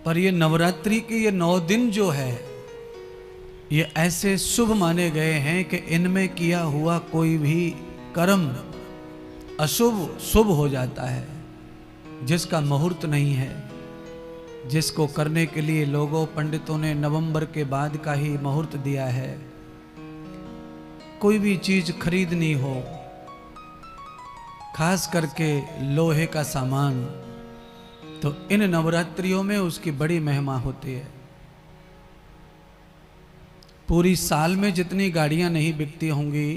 पर ये नवरात्रि के ये 9 दिन जो है ये ऐसे शुभ माने गए हैं कि इनमें किया हुआ कोई भी कर्म अशुभ शुभ हो जाता है। जिसका मुहूर्त नहीं है, जिसको करने के लिए लोगों पंडितों ने नवंबर के बाद का ही मुहूर्त दिया है, कोई भी चीज खरीदनी हो, खास करके लोहे का सामान, तो इन नवरात्रियों में उसकी बड़ी महिमा होती है। पूरी साल में जितनी गाड़ियां नहीं बिकती होंगी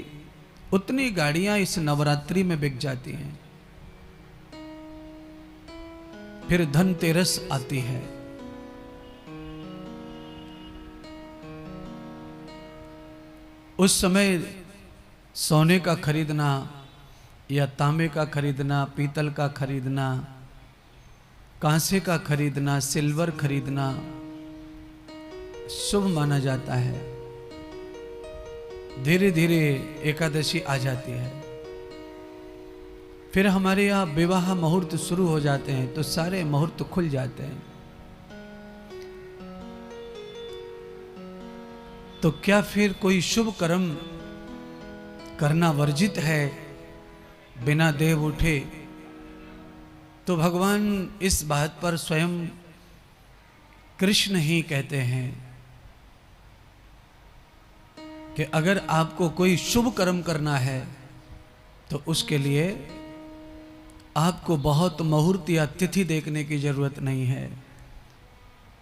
उतनी गाड़ियां इस नवरात्रि में बिक जाती हैं। फिर धनतेरस आती है, उस समय सोने का खरीदना या तांबे का खरीदना, पीतल का खरीदना, कांसे का खरीदना, सिल्वर खरीदना शुभ माना जाता है। धीरे धीरे एकादशी आ जाती है, फिर हमारे यहाँ विवाह मुहूर्त शुरू हो जाते हैं तो सारे मुहूर्त खुल जाते हैं। तो क्या फिर कोई शुभ कर्म करना वर्जित है बिना देव उठे? तो भगवान इस बात पर स्वयं कृष्ण ही कहते हैं कि अगर आपको कोई शुभ कर्म करना है तो उसके लिए आपको बहुत मुहूर्त या तिथि देखने की जरूरत नहीं है।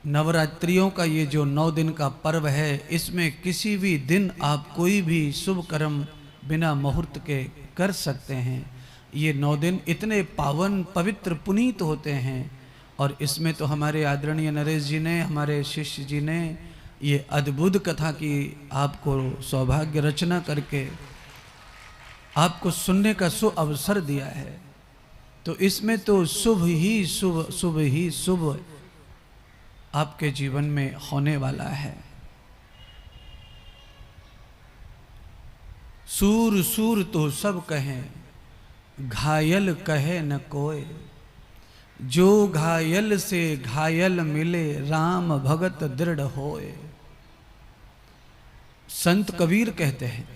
नवरात्रियों का ये जो 9 दिन का पर्व है, इसमें किसी भी दिन आप कोई भी शुभ कर्म बिना मुहूर्त के कर सकते हैं। ये 9 दिन इतने पावन पवित्र पुनीत होते हैं और इसमें तो हमारे आदरणीय नरेश जी ने, हमारे शिष्य जी ने ये अद्भुत कथा की आपको सौभाग्य रचना करके आपको सुनने का सु अवसर दिया है। तो इसमें तो शुभ ही शुभ, शुभ ही शुभ आपके जीवन में होने वाला है। सूर सूर तो सब कहें, घायल कहे न कोय, जो घायल से घायल मिले, राम भगत दृढ़ होए। संत कबीर कहते हैं,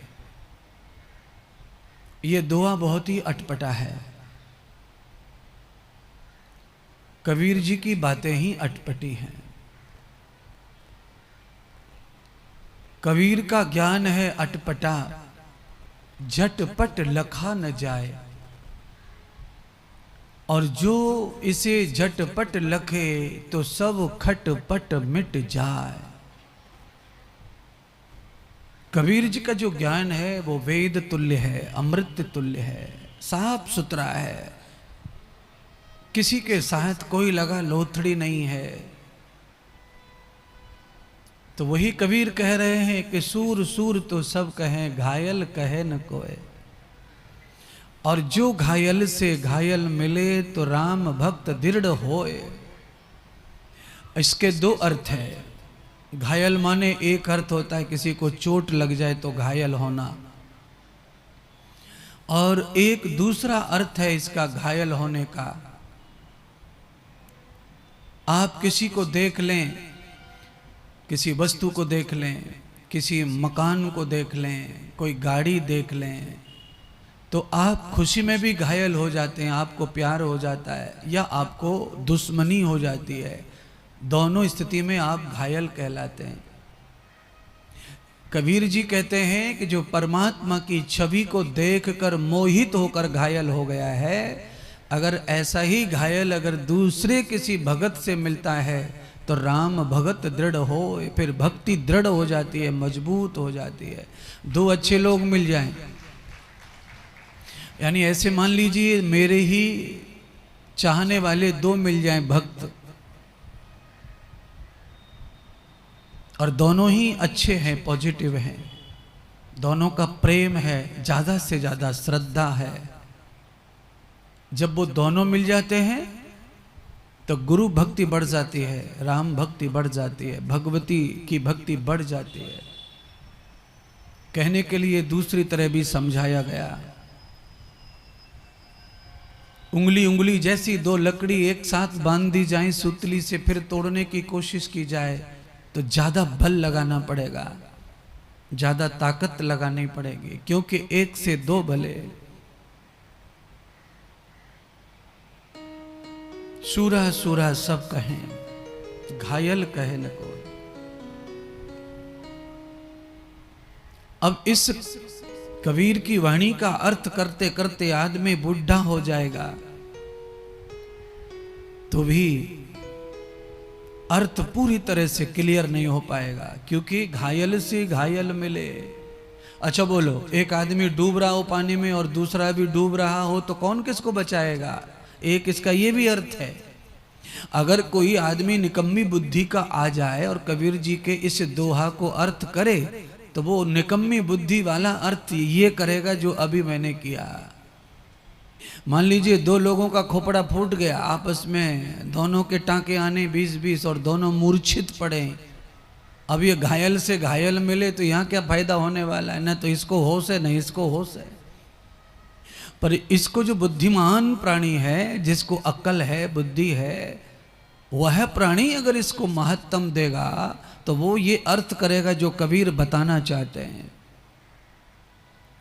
ये दुआ बहुत ही अटपटा है। कबीर जी की बातें ही अटपटी हैं। कबीर का ज्ञान है अटपटा, झटपट लखा न जाए, और जो इसे झटपट लखे तो सब खटपट मिट जाए। कबीर जी का जो ज्ञान है वो वेद तुल्य है, अमृत तुल्य है, साफ सुथरा है, किसी के साथ कोई लगा लोथड़ी नहीं है। तो वही कबीर कह रहे हैं कि सूर सूर तो सब कहें, घायल कहे न कोई, और जो घायल से घायल मिले तो राम भक्त दृढ़ होए। इसके 2 अर्थ है। घायल माने एक अर्थ होता है किसी को चोट लग जाए तो घायल होना, और एक दूसरा अर्थ है इसका घायल होने का। आप किसी को देख लें, किसी वस्तु को देख लें, किसी मकान को देख लें, कोई गाड़ी देख लें, तो आप खुशी में भी घायल हो जाते हैं, आपको प्यार हो जाता है या आपको दुश्मनी हो जाती है। दोनों स्थिति में आप घायल कहलाते हैं। कबीर जी कहते हैं कि जो परमात्मा की छवि को देखकर मोहित होकर घायल हो गया है, अगर ऐसा ही घायल अगर दूसरे किसी भगत से मिलता है तो राम भगत दृढ़ हो, फिर भक्ति दृढ़ हो जाती है, मजबूत हो जाती है। 2 अच्छे लोग मिल जाएं, यानी ऐसे मान लीजिए मेरे ही चाहने वाले 2 मिल जाएं भक्त, और दोनों ही अच्छे हैं, पॉजिटिव हैं, दोनों का प्रेम है, ज्यादा से ज्यादा श्रद्धा है। जब वो दोनों मिल जाते हैं तो गुरु भक्ति बढ़ जाती है, राम भक्ति बढ़ जाती है, भगवती की भक्ति बढ़ जाती है। कहने के लिए दूसरी तरह भी समझाया गया उंगली उंगली जैसी दो लकड़ी एक साथ बांध दी जाए सुतली से, फिर तोड़ने की कोशिश की जाए तो ज्यादा बल लगाना पड़ेगा, ज्यादा ताकत लगानी पड़ेगी, क्योंकि एक से दो भले। सूरा सूरा सब कहें, घायल कहे न कोई। अब इस कबीर की वाणी का अर्थ करते करते आदमी बुढ़ा हो जाएगा तो भी अर्थ पूरी तरह से क्लियर नहीं हो पाएगा, क्योंकि घायल से घायल मिले। अच्छा बोलो, एक आदमी डूब रहा हो पानी में और दूसरा भी डूब रहा हो तो कौन किसको बचाएगा? एक इसका ये भी अर्थ है। अगर कोई आदमी निकम्मी बुद्धि का आ जाए और कबीर जी के इस दोहा को अर्थ करे तो वो निकम्मी बुद्धि वाला अर्थ ये करेगा जो अभी मैंने किया। मान लीजिए दो लोगों का खोपड़ा फूट गया आपस में, दोनों के टांके आने 20-20 और दोनों मूर्छित पड़े। अब ये घायल से घायल मिले तो यहाँ क्या फायदा होने वाला है? ना तो इसको होश है, न इसको होश है। पर इसको जो बुद्धिमान प्राणी है, जिसको अक्ल है, बुद्धि है, वह प्राणी अगर इसको महत्तम देगा तो वो ये अर्थ करेगा जो कबीर बताना चाहते हैं।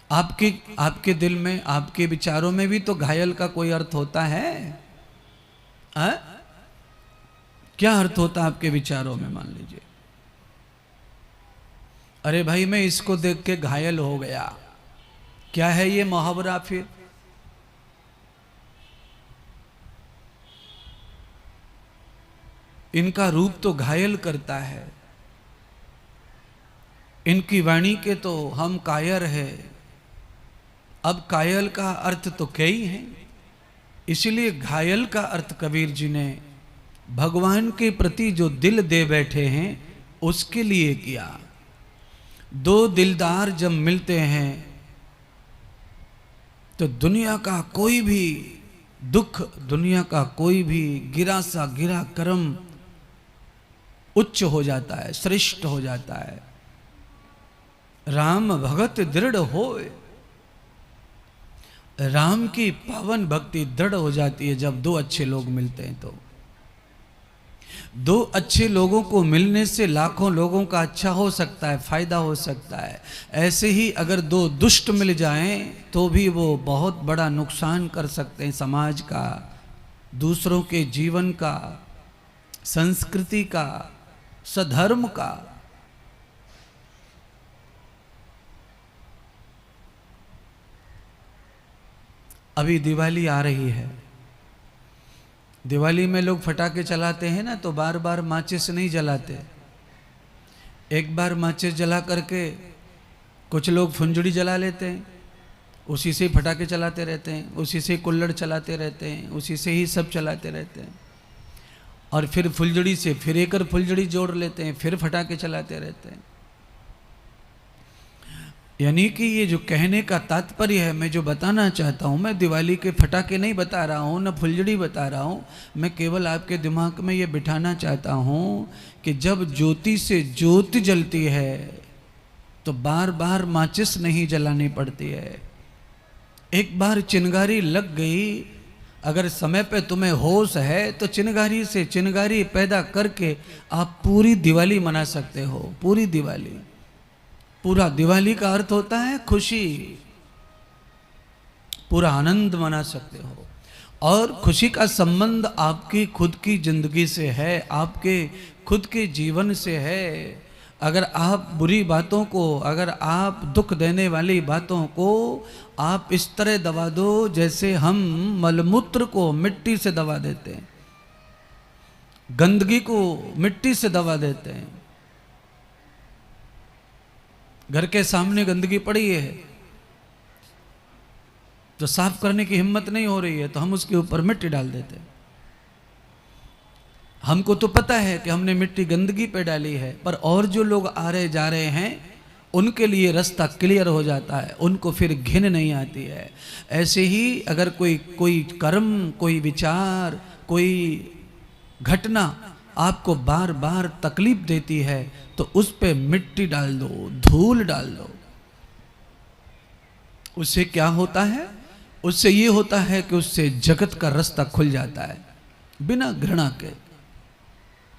आपके दिल में, आपके विचारों में भी तो घायल का कोई अर्थ होता है? क्या अर्थ होता है आपके विचारों में? मान लीजिए अरे भाई मैं इसको देख के घायल हो गया, क्या है ये मुहावरा? फिर इनका रूप तो घायल करता है, इनकी वाणी के तो हम कायर है। अब कायल का अर्थ तो कई है, इसलिए घायल का अर्थ कबीर जी ने भगवान के प्रति जो दिल दे बैठे हैं उसके लिए किया। दो दिलदार जब मिलते हैं तो दुनिया का कोई भी दुख, दुनिया का कोई भी गिरा सा गिरा कर्म उच्च हो जाता है, श्रेष्ठ हो जाता है। राम भगत दृढ़ होए, राम की पावन भक्ति दृढ़ हो जाती है जब दो अच्छे लोग मिलते हैं। तो दो अच्छे लोगों को मिलने से लाखों लोगों का अच्छा हो सकता है, फायदा हो सकता है। ऐसे ही अगर दो दुष्ट मिल जाएं तो भी वो बहुत बड़ा नुकसान कर सकते हैं, समाज का, दूसरों के जीवन का, संस्कृति का, सधर्म का। अभी दिवाली आ रही है, दिवाली में लोग फटाके चलाते हैं ना, तो बार बार माचिस नहीं जलाते। एक बार माचिस जला करके कुछ लोग फुंजड़ी जला लेते हैं, उसी से ही फटाके चलाते रहते हैं, उसी से कुल्लड़ चलाते रहते हैं, उसी से ही सब चलाते रहते हैं। और फिर फुलझड़ी से फिर एक और फुलझड़ी जोड़ लेते हैं, फिर फटाके चलाते रहते हैं। यानी कि ये जो कहने का तात्पर्य है, मैं जो बताना चाहता हूँ, मैं दिवाली के फटाके नहीं बता रहा हूँ, न फुलझड़ी बता रहा हूँ। मैं केवल आपके दिमाग में ये बिठाना चाहता हूँ कि जब ज्योति से ज्योति जलती है तो बार बार माचिस नहीं जलानी पड़ती है। एक बार चिनगारी लग गई, अगर समय पे तुम्हें होश है तो चिनगारी से चिनगारी पैदा करके आप पूरी दिवाली मना सकते हो। पूरी दिवाली, पूरा दिवाली का अर्थ होता है खुशी, पूरा आनंद मना सकते हो। और खुशी का संबंध आपकी खुद की जिंदगी से है, आपके खुद के जीवन से है। अगर आप बुरी बातों को, अगर आप दुख देने वाली बातों को आप इस तरह दबा दो जैसे हम मलमूत्र को मिट्टी से दबा देते हैं, गंदगी को मिट्टी से दबा देते हैं। घर के सामने गंदगी पड़ी है तो साफ करने की हिम्मत नहीं हो रही है तो हम उसके ऊपर मिट्टी डाल देते हैं। हमको तो पता है कि हमने मिट्टी गंदगी पे डाली है, पर और जो लोग आ रहे जा रहे हैं उनके लिए रास्ता क्लियर हो जाता है, उनको फिर घिन नहीं आती है। ऐसे ही अगर कोई कर्म, कोई विचार, कोई घटना आपको बार बार तकलीफ देती है तो उस पे मिट्टी डाल दो, धूल डाल दो। उससे क्या होता है? उससे ये होता है कि उससे जगत का रास्ता खुल जाता है, बिना घृणा के,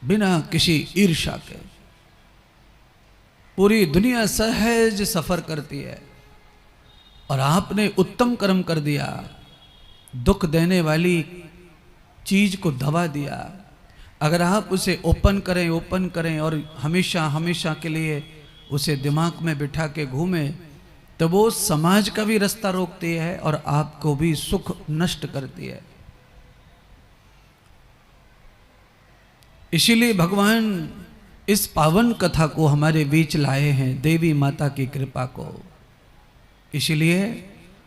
बिना किसी ईर्ष्या के। पूरी दुनिया सहज सफर करती है और आपने उत्तम कर्म कर दिया, दुख देने वाली चीज को दबा दिया। अगर आप उसे ओपन करें और हमेशा हमेशा के लिए उसे दिमाग में बिठा के घूमें, तो वो समाज का भी रास्ता रोकती है और आपको भी सुख नष्ट करती है। इसीलिए भगवान इस पावन कथा को हमारे बीच लाए हैं, देवी माता की कृपा को। इसीलिए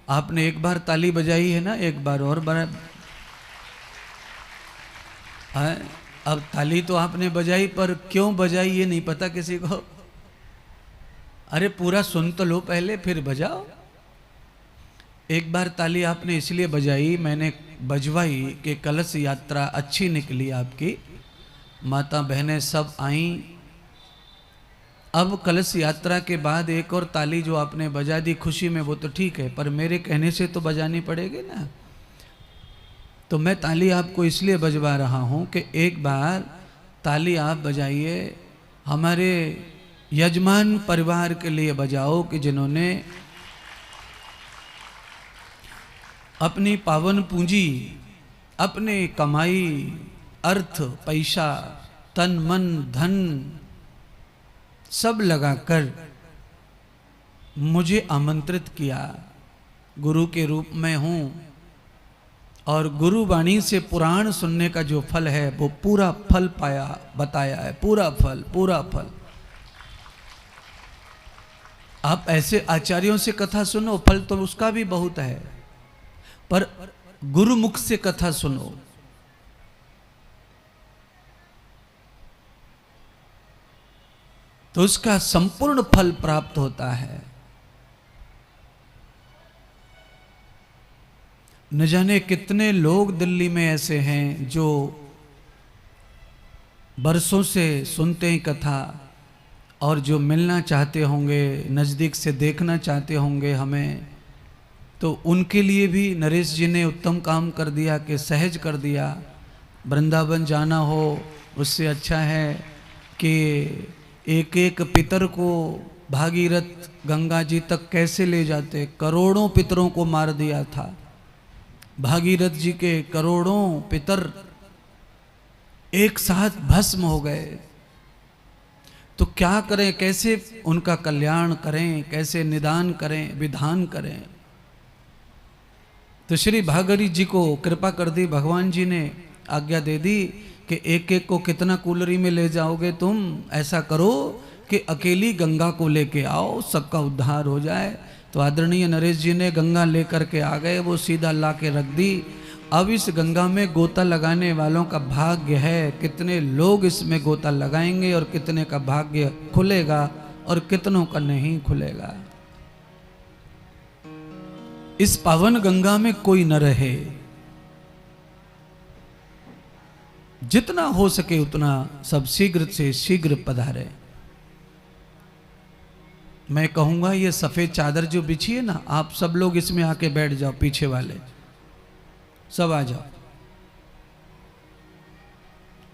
आपने एक बार ताली बजाई है ना, एक बार और बना। अब ताली तो आपने बजाई, पर क्यों बजाई ये नहीं पता किसी को। अरे पूरा सुन तो लो पहले, फिर बजाओ। एक बार ताली आपने इसलिए बजाई, मैंने बजवाई कि कलश यात्रा अच्छी निकली आपकी, माता बहनें सब आईं। अब कलश यात्रा के बाद एक और ताली जो आपने बजा दी खुशी में, वो तो ठीक है, पर मेरे कहने से तो बजानी पड़ेगी ना। तो मैं ताली आपको इसलिए बजवा रहा हूँ कि एक बार ताली आप बजाइए, हमारे यजमान परिवार के लिए बजाओ कि जिन्होंने अपनी पावन पूंजी, अपने कमाई, अर्थ, पैसा, तन मन धन सब लगाकर मुझे आमंत्रित किया। गुरु के रूप में हूँ और गुरु वाणी से पुराण सुनने का जो फल है वो पूरा फल पाया, बताया है, पूरा फल, पूरा फल। आप ऐसे आचार्यों से कथा सुनो, फल तो उसका भी बहुत है, पर गुरुमुख से कथा सुनो, तो उसका संपूर्ण फल प्राप्त होता है। न जाने कितने लोग दिल्ली में ऐसे हैं जो बरसों से सुनते हैं कथा और जो मिलना चाहते होंगे, नज़दीक से देखना चाहते होंगे हमें, तो उनके लिए भी नरेश जी ने उत्तम काम कर दिया कि सहज कर दिया। वृंदावन जाना हो उससे अच्छा है कि एक एक पितर को भागीरथ गंगा जी तक कैसे ले जाते। करोड़ों पितरों को मार दिया था भागीरथ जी के, करोड़ों पितर एक साथ भस्म हो गए। तो क्या करें, कैसे उनका कल्याण करें, कैसे निदान करें, विधान करें। तो श्री भागीरथ जी को कृपा कर दी, भगवान जी ने आज्ञा दे दी कि एक एक को कितना कूलरी में ले जाओगे तुम, ऐसा करो कि अकेली गंगा को लेके आओ, सबका उद्धार हो जाए। तो आदरणीय नरेश जी ने गंगा लेकर के आ गए, वो सीधा ला के रख दी। अब इस गंगा में गोता लगाने वालों का भाग्य है, कितने लोग इसमें गोता लगाएंगे और कितने का भाग्य खुलेगा और कितनों का नहीं खुलेगा। इस पावन गंगा में कोई न रहे, जितना हो सके उतना सब शीघ्र से शीघ्र पधारे। मैं कहूंगा ये सफेद चादर जो बिछी है ना, आप सब लोग इसमें आके बैठ जाओ, पीछे वाले सब आ जाओ,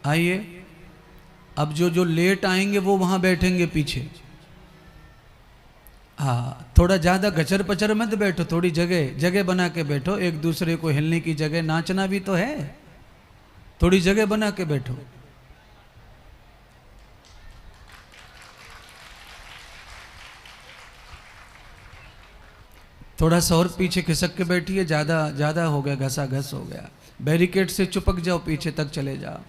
आइए। अब जो जो लेट आएंगे वो वहां बैठेंगे पीछे। हाँ, थोड़ा ज्यादा गचर पचर मत बैठो, थोड़ी जगह जगह बना के बैठो, एक दूसरे को हिलने की जगह, नाचना भी तो है, थोड़ी जगह बना के बैठो। थोड़ा सा और पीछे खिसक के बैठिए, ज्यादा ज्यादा हो गया, घसा घस हो गया। बैरिकेड से चिपक जाओ, पीछे तक चले जाओ।